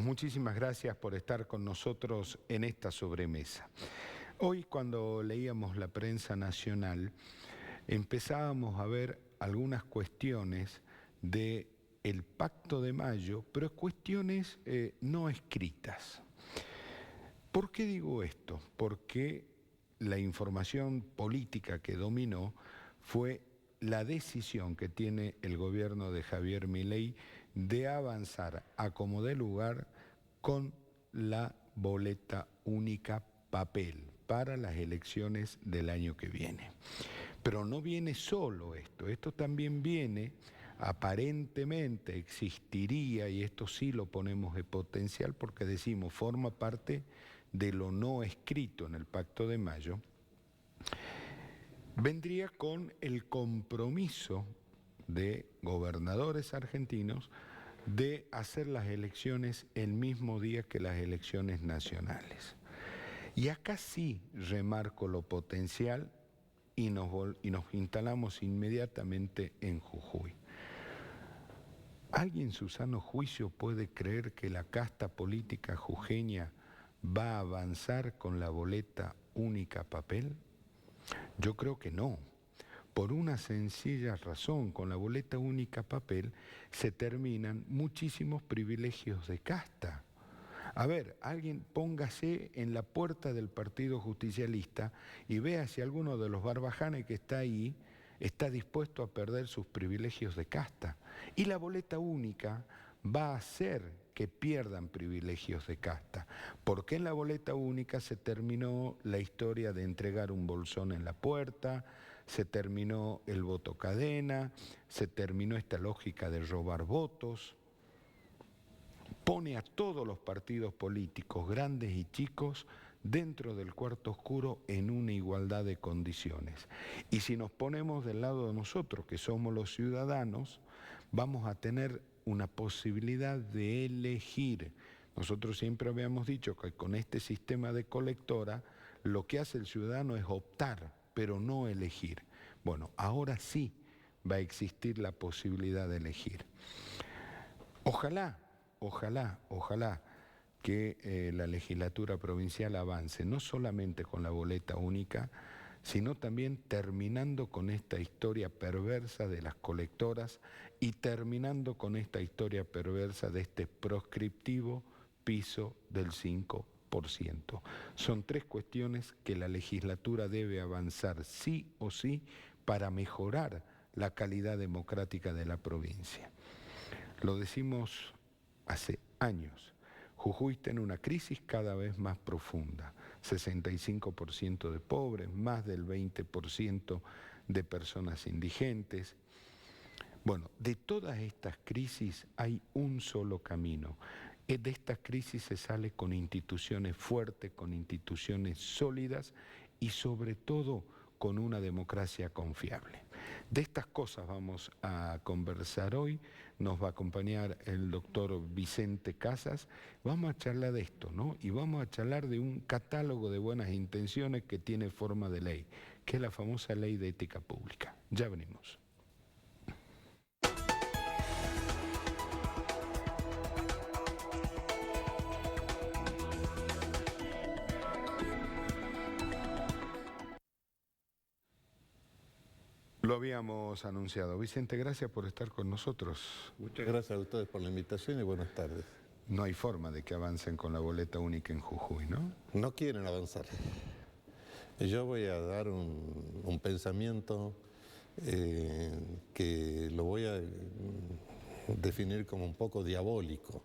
Muchísimas gracias por estar con nosotros en esta sobremesa. Hoy, cuando leíamos la prensa nacional, empezábamos a ver algunas cuestiones del Pacto de Mayo, pero cuestiones no escritas. ¿Por qué digo esto? Porque la información política que dominó fue la decisión que tiene el gobierno de Javier Milei de avanzar a como dé lugar con la boleta única papel para las elecciones del año que viene. Pero no viene solo esto también viene, aparentemente existiría, y esto sí lo ponemos de potencial porque decimos forma parte de lo no escrito en el Pacto de Mayo, vendría con el compromiso de gobernadores argentinos de hacer las elecciones el mismo día que las elecciones nacionales. Y acá sí remarco lo potencial y nos instalamos inmediatamente en Jujuy. ¿Alguien en su sano juicio puede creer que la casta política jujeña va a avanzar con la boleta única papel? Yo creo que no, por una sencilla razón: con la boleta única papel se terminan muchísimos privilegios de casta. A ver, alguien póngase en la puerta del Partido Justicialista y vea si alguno de los barbajanes que está ahí está dispuesto a perder sus privilegios de casta. Y la boleta única va a hacer que pierdan privilegios de casta, porque en la boleta única se terminó la historia de entregar un bolsón en la puerta, se terminó el voto cadena, se terminó esta lógica de robar votos. Pone a todos los partidos políticos, grandes y chicos, dentro del cuarto oscuro en una igualdad de condiciones. Y si nos ponemos del lado de nosotros, que somos los ciudadanos, vamos a tener una posibilidad de elegir. Nosotros siempre habíamos dicho que con este sistema de colectora, lo que hace el ciudadano es optar, pero no elegir. Bueno, ahora sí va a existir la posibilidad de elegir. Ojalá que la legislatura provincial avance, no solamente con la boleta única, sino también terminando con esta historia perversa de las colectoras y terminando con esta historia perversa de este proscriptivo piso del 5%. Son tres cuestiones que la legislatura debe avanzar sí o sí para mejorar la calidad democrática de la provincia. Lo decimos hace años. Jujuy tiene una crisis cada vez más profunda, 65% de pobres, más del 20% de personas indigentes. Bueno, de todas estas crisis hay un solo camino. De estas crisis se sale con instituciones fuertes, con instituciones sólidas y sobre todo con una democracia confiable. De estas cosas vamos a conversar hoy. Nos va a acompañar el doctor Vicente Casas. Vamos a charlar de esto, ¿no? Y vamos a charlar de un catálogo de buenas intenciones que tiene forma de ley, que es la famosa Ley de Ética Pública. Ya venimos. Lo habíamos anunciado. Vicente, gracias por estar con nosotros. Muchas gracias a ustedes por la invitación y buenas tardes. No hay forma de que avancen con la boleta única en Jujuy, ¿no? No quieren avanzar. Yo voy a dar un pensamiento que lo voy a definir como un poco diabólico.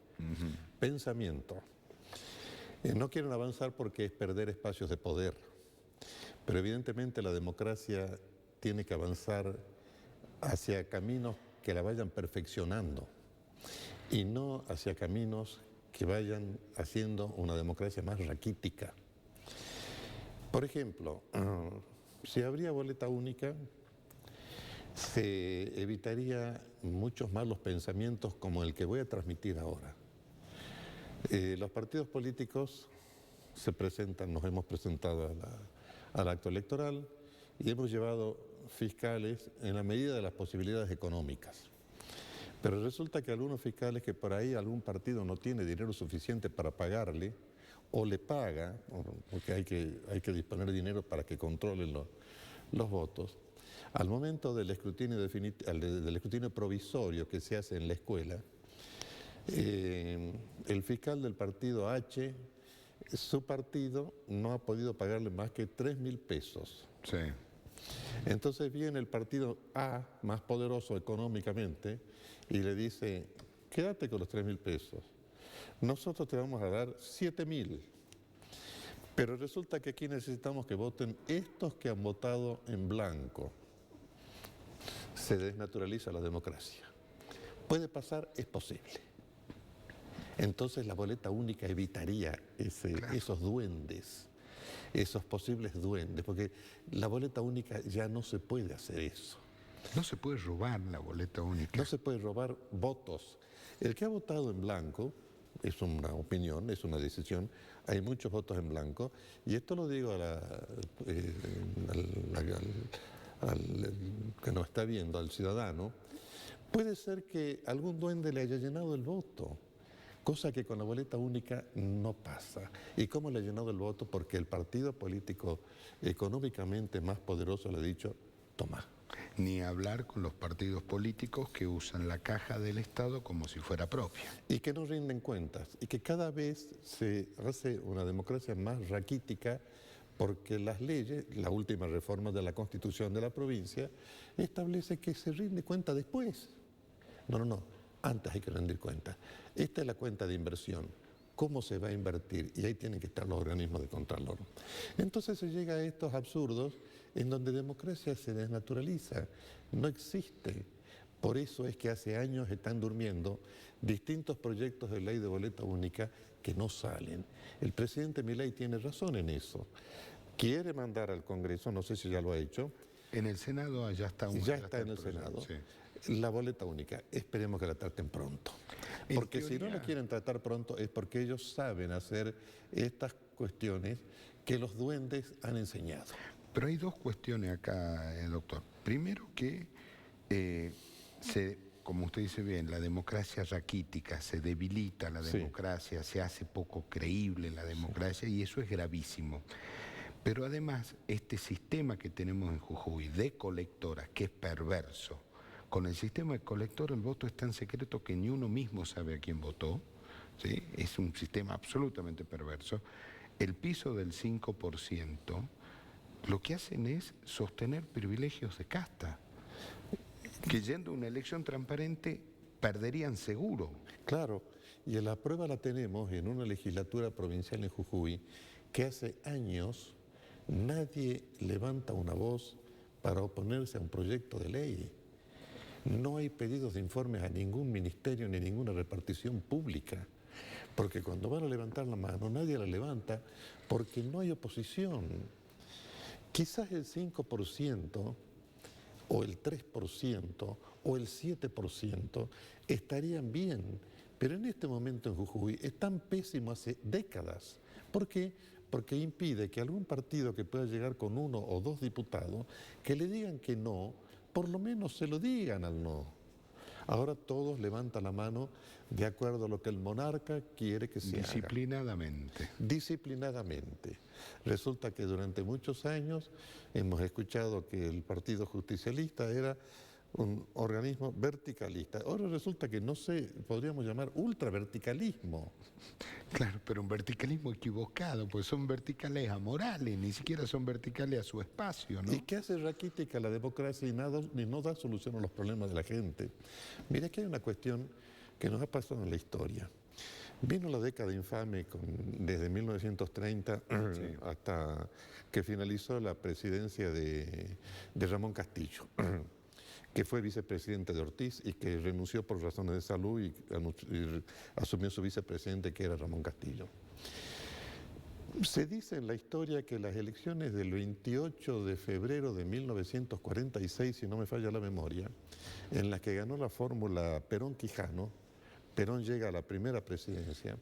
Pensamiento. No quieren avanzar porque es perder espacios de poder, pero evidentemente la democracia tiene que avanzar hacia caminos que la vayan perfeccionando y no hacia caminos que vayan haciendo una democracia más raquítica. Por ejemplo, si habría boleta única, se evitaría muchos malos pensamientos como el que voy a transmitir ahora. Los partidos políticos se presentan, nos hemos presentado al acto electoral y hemos llevado fiscales en la medida de las posibilidades económicas. Pero resulta que algunos fiscales que por ahí algún partido no tiene dinero suficiente para pagarle, o le paga, porque hay que disponer de dinero para que controlen los votos, al momento del escrutinio, del escrutinio provisorio que se hace en la escuela, el fiscal del partido H, su partido no ha podido pagarle más que 3.000 pesos. Sí. Entonces viene el partido A, más poderoso económicamente, y le dice, quédate con los 3.000 pesos. Nosotros te vamos a dar 7.000. Pero resulta que aquí necesitamos que voten estos que han votado en blanco. Se desnaturaliza la democracia. ¿Puede pasar? Es posible. Entonces la boleta única evitaría esos duendes, esos posibles duendes, porque la boleta única ya no se puede hacer eso. No se puede robar la boleta única. No se puede robar votos. El que ha votado en blanco, es una opinión, es una decisión, hay muchos votos en blanco, y esto lo digo al que nos está viendo, al ciudadano, puede ser que algún duende le haya llenado el voto, cosa que con la boleta única no pasa. ¿Y cómo le ha llenado el voto? Porque el partido político económicamente más poderoso le ha dicho, toma. Ni hablar con los partidos políticos que usan la caja del Estado como si fuera propia. Y que no rinden cuentas, y que cada vez se hace una democracia más raquítica, porque las leyes, la última reforma de la Constitución de la provincia, establece que se rinde cuenta después. No, antes hay que rendir cuenta. Esta es la cuenta de inversión. ¿Cómo se va a invertir? Y ahí tienen que estar los organismos de contralor. Entonces se llega a estos absurdos en donde democracia se desnaturaliza, no existe. Por eso es que hace años están durmiendo distintos proyectos de ley de boleta única que no salen. El presidente Milei tiene razón en eso. Quiere mandar al Congreso, no sé si ya lo ha hecho. En el Senado ya está Ya está en el Senado. Sí. La boleta única, esperemos que la traten pronto. Porque si no la quieren tratar pronto es porque ellos saben hacer estas cuestiones que los duendes han enseñado. Pero hay dos cuestiones acá, doctor. Primero que, como usted dice bien, la democracia raquítica, se debilita la democracia, se hace poco creíble la democracia y eso es gravísimo. Pero además, este sistema que tenemos en Jujuy de colectoras, que es perverso, con el sistema de colector el voto es tan secreto que ni uno mismo sabe a quién votó, ¿sí? Es un sistema absolutamente perverso. El piso del 5%, lo que hacen es sostener privilegios de casta, que yendo a una elección transparente perderían seguro. Claro, y la prueba la tenemos en una legislatura provincial en Jujuy, que hace años nadie levanta una voz para oponerse a un proyecto de ley. No hay pedidos de informes a ningún ministerio ni ninguna repartición pública, porque cuando van a levantar la mano nadie la levanta porque no hay oposición. Quizás el 5% o el 3% o el 7% estarían bien, pero en este momento en Jujuy es tan pésimo hace décadas. ¿Por qué? Porque impide que algún partido que pueda llegar con 1 o 2 diputados que le digan que no, por lo menos se lo digan al no. Ahora todos levantan la mano de acuerdo a lo que el monarca quiere que se haga. Disciplinadamente. Resulta que durante muchos años hemos escuchado que el Partido Justicialista era un organismo verticalista. Ahora resulta que no sé, podríamos llamar ultraverticalismo. Claro, pero un verticalismo equivocado, pues son verticales amorales, ni siquiera son verticales a su espacio, ¿no? ¿Y qué hace raquítica la democracia y no da solución a los problemas de la gente? Mira que hay una cuestión que nos ha pasado en la historia. Vino la década infame desde 1930 hasta que finalizó la presidencia de Ramón Castillo, que fue vicepresidente de Ortiz y que renunció por razones de salud y asumió su vicepresidente, que era Ramón Castillo. Se dice en la historia que las elecciones del 28 de febrero de 1946, si no me falla la memoria, en las que ganó la fórmula Perón-Quijano, Perón llega a la primera presidencia,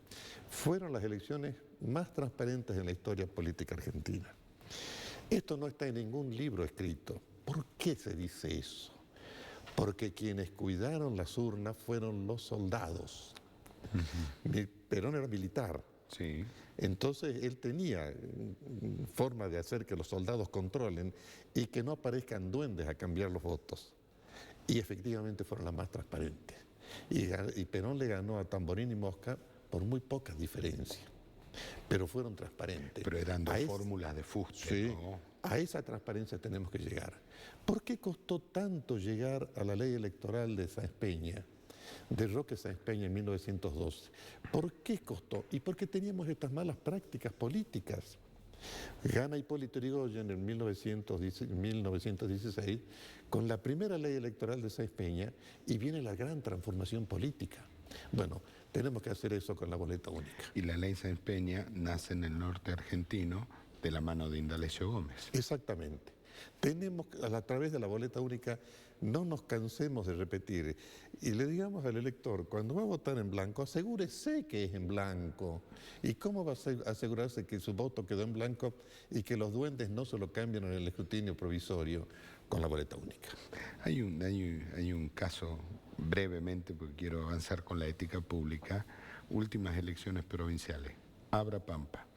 fueron las elecciones más transparentes en la historia política argentina. Esto no está en ningún libro escrito. ¿Por qué se dice eso? porque quienes cuidaron las urnas fueron los soldados. Perón era militar. Sí. Entonces él tenía forma de hacer que los soldados controlen y que no aparezcan duendes a cambiar los votos. Y efectivamente fueron las más transparentes. Y Perón le ganó a Tamborín y Mosca por muy pocas diferencias, pero fueron transparentes. Pero eran dos fórmulas de fuste, sí, ¿no? A esa transparencia tenemos que llegar. ¿Por qué costó tanto llegar a la ley electoral de Sáenz Peña, de Roque Sáenz Peña en 1912? ¿Por qué costó? Y porque teníamos estas malas prácticas políticas. Gana Hipólito Yrigoyen en 1916 con la primera ley electoral de Sáenz Peña y viene la gran transformación política. Bueno, tenemos que hacer eso con la boleta única. Y la ley Sáenz Peña nace en el norte argentino de la mano de Indalecio Gómez. Exactamente. Tenemos, a través de la boleta única, no nos cansemos de repetir y le digamos al elector, cuando va a votar en blanco, asegúrese que es en blanco. ¿Y cómo va a asegurarse que su voto quedó en blanco y que los duendes no se lo cambian en el escrutinio provisorio con la boleta única? Hay un caso, brevemente, porque quiero avanzar con la ética pública, últimas elecciones provinciales, Abra Pampa.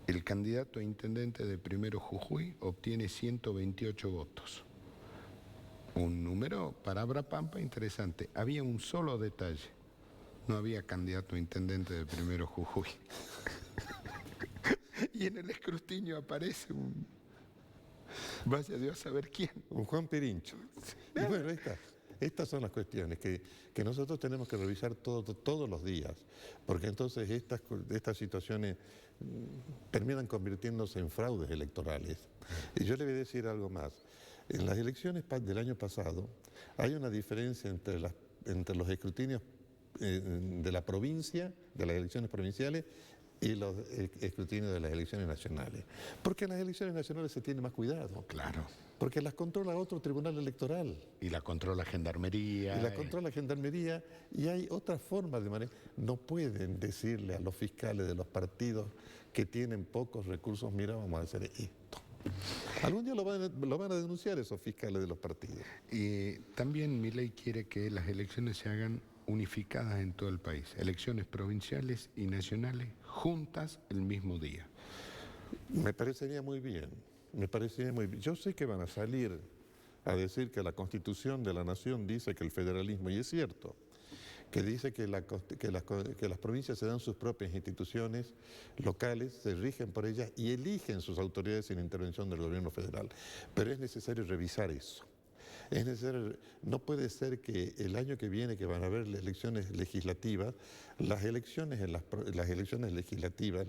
El candidato a intendente de Primero Jujuy obtiene 128 votos. Un número para Abra Pampa interesante. Había un solo detalle. No había candidato a intendente de Primero Jujuy. Y en el escrutinio aparece un... Vaya Dios a saber quién. Un Juan Pirincho. Y bueno, estas son las cuestiones que nosotros tenemos que revisar todos los días, porque entonces estas situaciones terminan convirtiéndose en fraudes electorales. Y yo le voy a decir algo más. En las elecciones del año pasado hay una diferencia entre los escrutinios de la provincia, de las elecciones provinciales, y los escrutinios de las elecciones nacionales. Porque en las elecciones nacionales se tiene más cuidado. Claro. Porque las controla otro tribunal electoral. Y la controla Gendarmería. Y la controla Gendarmería, y hay otras formas de manejar. No pueden decirle a los fiscales de los partidos que tienen pocos recursos, mira, vamos a hacer esto. Algún día lo van a denunciar esos fiscales de los partidos. Y también Milei quiere que las elecciones se hagan unificadas en todo el país. Elecciones provinciales y nacionales juntas el mismo día. Me parecería muy bien. Me parecería muy bien. Yo sé que van a salir a decir que la Constitución de la Nación dice que el federalismo, y es cierto, que dice que las provincias se dan sus propias instituciones locales, se rigen por ellas y eligen sus autoridades sin intervención del gobierno federal. Pero es necesario revisar eso. Es necesario, no puede ser que el año que viene, que van a haber elecciones legislativas, las elecciones legislativas,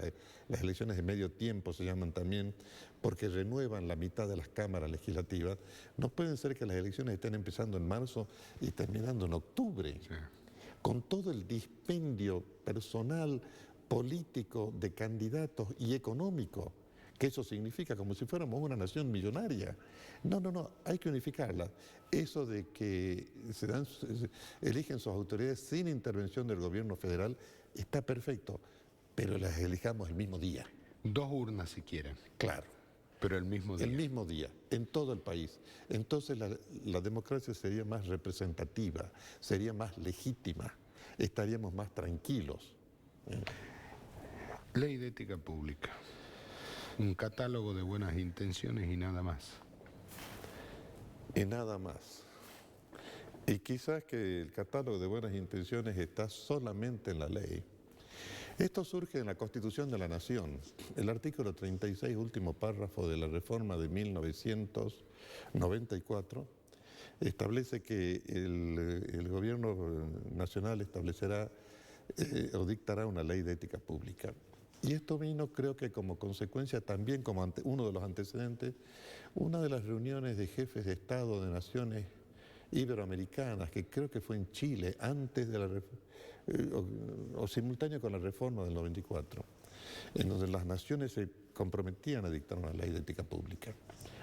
las elecciones de medio tiempo se llaman también, porque renuevan la mitad de las cámaras legislativas, no pueden ser que las elecciones estén empezando en marzo y terminando en octubre. Sí. Con todo el dispendio personal, político, de candidatos y económico, que eso significa como si fuéramos una nación millonaria. No, hay que unificarla. Eso de que eligen sus autoridades sin intervención del gobierno federal está perfecto, pero las elijamos el mismo día. 2 urnas si quieren. Claro. Pero el mismo día. El mismo día, en todo el país. Entonces la democracia sería más representativa, sería más legítima, estaríamos más tranquilos. Ley de ética pública. Un catálogo de buenas intenciones y nada más. Y nada más. Y quizás que el catálogo de buenas intenciones está solamente en la ley. Esto surge en la Constitución de la Nación. El artículo 36, último párrafo de la reforma de 1994, establece que el gobierno nacional establecerá o dictará una ley de ética pública. Y esto vino, creo que como consecuencia también, como uno de los antecedentes, una de las reuniones de jefes de Estado de naciones iberoamericanas, que creo que fue en Chile, antes de la o simultáneo con la reforma del 94, en donde las naciones se comprometían a dictar una ley de ética pública.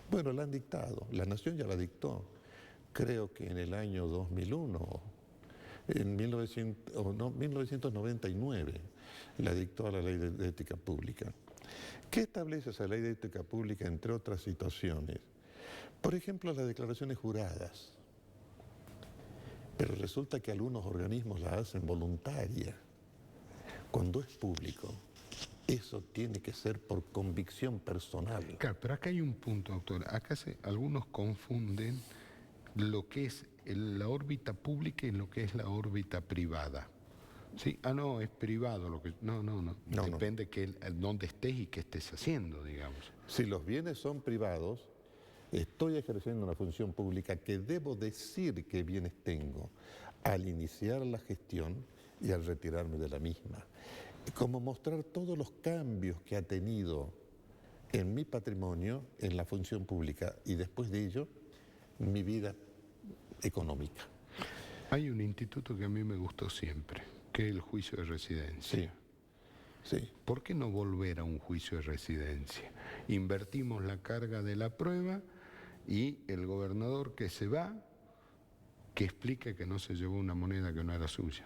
Bueno, la han dictado, la nación ya la dictó, creo que en el año 2001, en 1999, la dictó a la ley de ética pública. ¿Qué establece esa ley de ética pública, entre otras situaciones? Por ejemplo, las declaraciones juradas. pero resulta que algunos organismos la hacen voluntaria. Cuando es público, eso tiene que ser por convicción personal. Claro, pero acá hay un punto, doctor. Acá algunos confunden lo que es la órbita pública y lo que es la órbita privada. ¿Sí? Ah, no, es privado lo que... No. No. Depende dónde estés y qué estés haciendo, digamos. Si los bienes son privados, estoy ejerciendo una función pública que debo decir qué bienes tengo al iniciar la gestión y al retirarme de la misma. Como mostrar todos los cambios que ha tenido en mi patrimonio, en la función pública y después de ello, mi vida económica. Hay un instituto que a mí me gustó siempre, que es el juicio de residencia. Sí. ¿Por qué no volver a un juicio de residencia? Invertimos la carga de la prueba y el gobernador que se va, que explique que no se llevó una moneda que no era suya.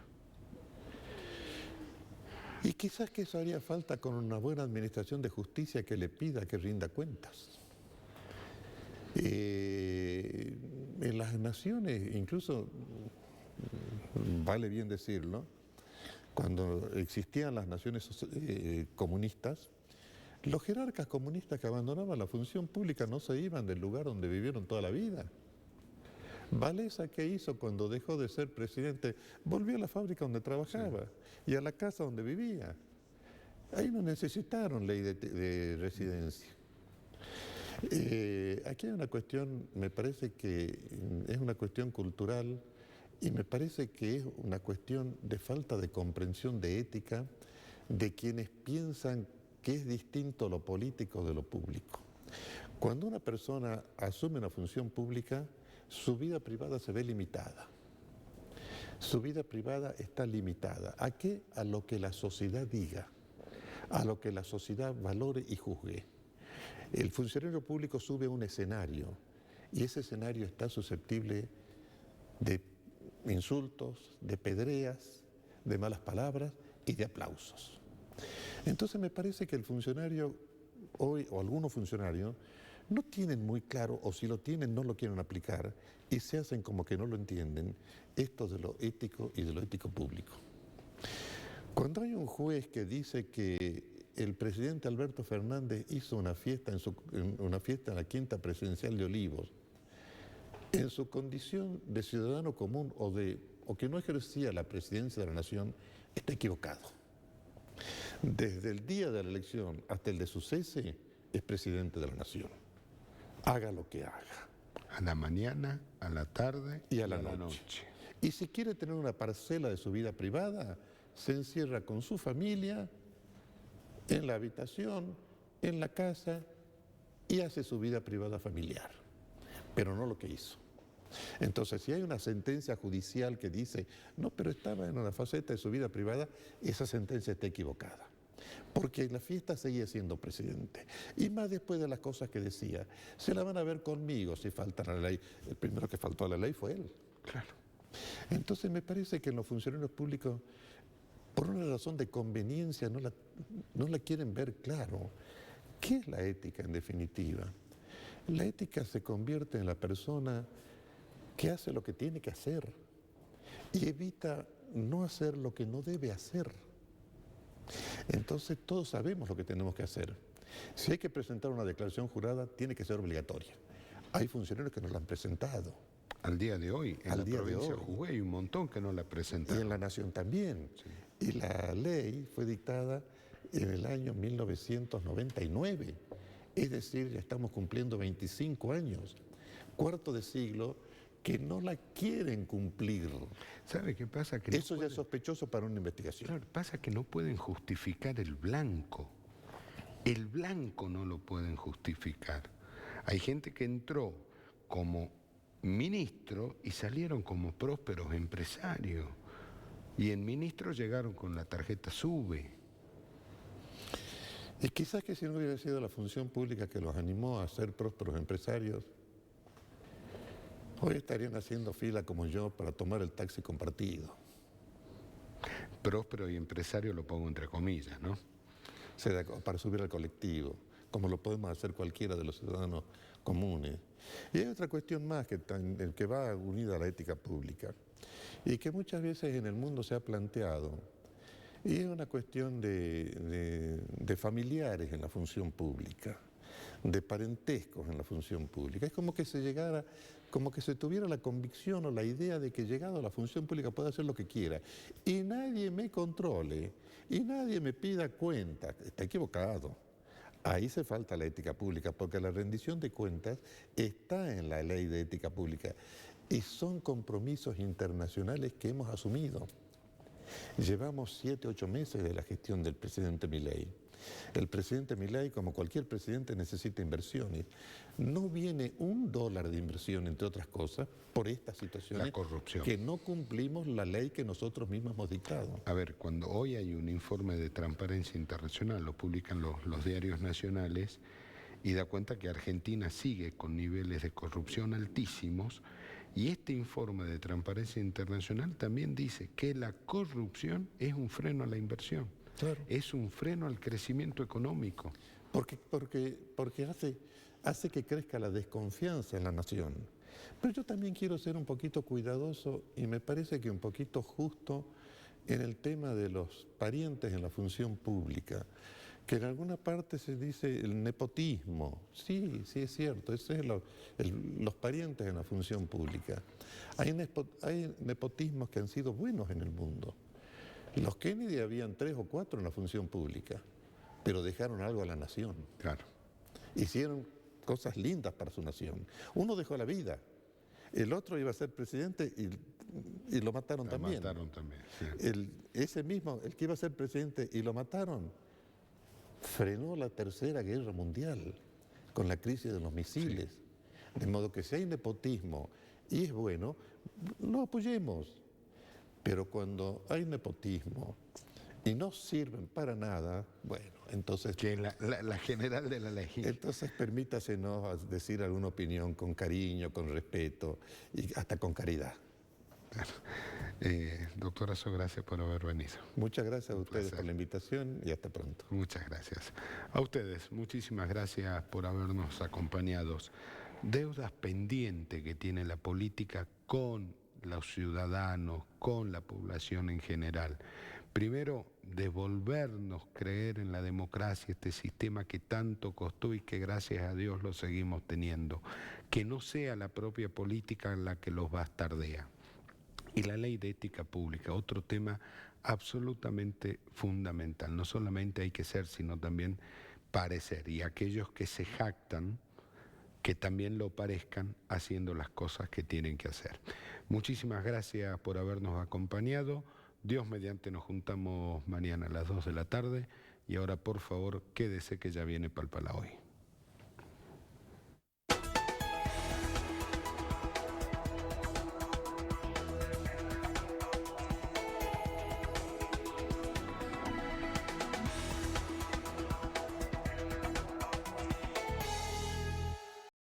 Y quizás que eso haría falta con una buena administración de justicia que le pida que rinda cuentas. En las naciones, incluso, vale bien decirlo, cuando existían las naciones comunistas, los jerarcas comunistas que abandonaban la función pública no se iban del lugar donde vivieron toda la vida. Walesa, ¿qué hizo cuando dejó de ser presidente? Volvió a la fábrica donde trabajaba y a la casa donde vivía. Ahí no necesitaron ley de residencia. Aquí hay una cuestión, me parece que es una cuestión cultural y me parece que es una cuestión de falta de comprensión de ética de quienes piensan que es distinto lo político de lo público. Cuando una persona asume una función pública, su vida privada se ve limitada. Su vida privada está limitada. ¿A qué? A lo que la sociedad diga, a lo que la sociedad valore y juzgue. El funcionario público sube a un escenario y ese escenario está susceptible de insultos, de pedreas, de malas palabras y de aplausos. Entonces me parece que el funcionario hoy, o algunos funcionarios, no tienen muy claro, o si lo tienen no lo quieren aplicar, y se hacen como que no lo entienden, esto de lo ético y de lo ético público. Cuando hay un juez que dice que el presidente Alberto Fernández hizo una fiesta en la Quinta Presidencial de Olivos, en su condición de ciudadano común o que no ejercía la presidencia de la nación, está equivocado. Desde el día de la elección hasta el de su cese, es presidente de la nación. Haga lo que haga. A la mañana, a la tarde y a la noche. Y si quiere tener una parcela de su vida privada, se encierra con su familia, en la habitación, en la casa, y hace su vida privada familiar. Pero no lo que hizo. Entonces, si hay una sentencia judicial que dice, no, pero estaba en una faceta de su vida privada, esa sentencia está equivocada. Porque en la fiesta seguía siendo presidente. Y más después de las cosas que decía, se la van a ver conmigo si faltan a la ley. El primero que faltó a la ley fue él. Claro. Entonces me parece que en los funcionarios públicos, por una razón de conveniencia, no la quieren ver claro. ¿Qué es la ética en definitiva? La ética se convierte en la persona que hace lo que tiene que hacer y evita no hacer lo que no debe hacer. Entonces todos sabemos lo que tenemos que hacer. Si hay que presentar una declaración jurada, tiene que ser obligatoria. Hay funcionarios que no la han presentado. Al día de hoy, en la provincia de Jujuy hay un montón que no la presentaron. Y en la nación también. Sí. Y la ley fue dictada en el año 1999. Es decir, ya estamos cumpliendo 25 años, cuarto de siglo, que no la quieren cumplir. ¿Sabe qué pasa? Que eso ya es sospechoso para una investigación. Claro, pasa que no pueden justificar el blanco. El blanco no lo pueden justificar. Hay gente que entró como ministro y salieron como prósperos empresarios. Y en ministro llegaron con la tarjeta SUBE. Y quizás que si no hubiera sido la función pública que los animó a ser prósperos empresarios, hoy estarían haciendo fila como yo para tomar el taxi compartido. Próspero y empresario lo pongo entre comillas, ¿no? Para subir al colectivo, como lo podemos hacer cualquiera de los ciudadanos comunes. Y hay otra cuestión más que va unida a la ética pública y que muchas veces en el mundo se ha planteado, y es una cuestión de familiares en la función pública, de parentescos en la función pública. Es como que como que se tuviera la convicción o la idea de que llegado a la función pública puedo hacer lo que quiera y nadie me controle y nadie me pida cuenta. Está equivocado. Ahí se falta la ética pública, porque la rendición de cuentas está en la ley de ética pública y son compromisos internacionales que hemos asumido. Llevamos 7, 8 meses de la gestión del presidente Milei. El presidente Milei, como cualquier presidente, necesita inversiones. No viene $1 de inversión, entre otras cosas, por estas situaciones. La corrupción. Que no cumplimos la ley que nosotros mismos hemos dictado. A ver, cuando hoy hay un informe de Transparencia Internacional, lo publican los diarios nacionales, y da cuenta que Argentina sigue con niveles de corrupción altísimos, y este informe de Transparencia Internacional también dice que la corrupción es un freno a la inversión. Claro. Es un freno al crecimiento económico. Porque hace que crezca la desconfianza en la nación. Pero yo también quiero ser un poquito cuidadoso y me parece que un poquito justo en el tema de los parientes en la función pública, que en alguna parte se dice el nepotismo. Sí, es cierto, eso es los parientes en la función pública. Hay nepotismos que han sido buenos en el mundo. Los Kennedy habían 3 o 4 en la función pública, pero dejaron algo a la nación. Claro. Hicieron cosas lindas para su nación. Uno dejó la vida, el otro iba a ser presidente y lo mataron también. Sí. Ese mismo, el que iba a ser presidente y lo mataron, frenó la Tercera Guerra Mundial con la crisis de los misiles. Sí. De modo que si hay nepotismo y es bueno, lo apoyemos. Pero cuando hay nepotismo y no sirven para nada, bueno, entonces... Que la general de la ley. Entonces permítasenos decir alguna opinión con cariño, con respeto y hasta con caridad. Claro. Doctor Asso, gracias por haber venido. Muchas gracias a ustedes por la invitación y hasta pronto. Muchas gracias. A ustedes, muchísimas gracias por habernos acompañado. Deudas pendientes que tiene la política con los ciudadanos, con la población en general. Primero, devolvernos creer en la democracia, este sistema que tanto costó y que gracias a Dios lo seguimos teniendo. Que no sea la propia política la que los bastardea. Y la ley de ética pública, otro tema absolutamente fundamental. No solamente hay que ser, sino también parecer. Y aquellos que se jactan, que también lo parezcan haciendo las cosas que tienen que hacer. Muchísimas gracias por habernos acompañado. Dios mediante nos juntamos mañana a las 2 de la tarde y ahora por favor quédese que ya viene Palpala Hoy.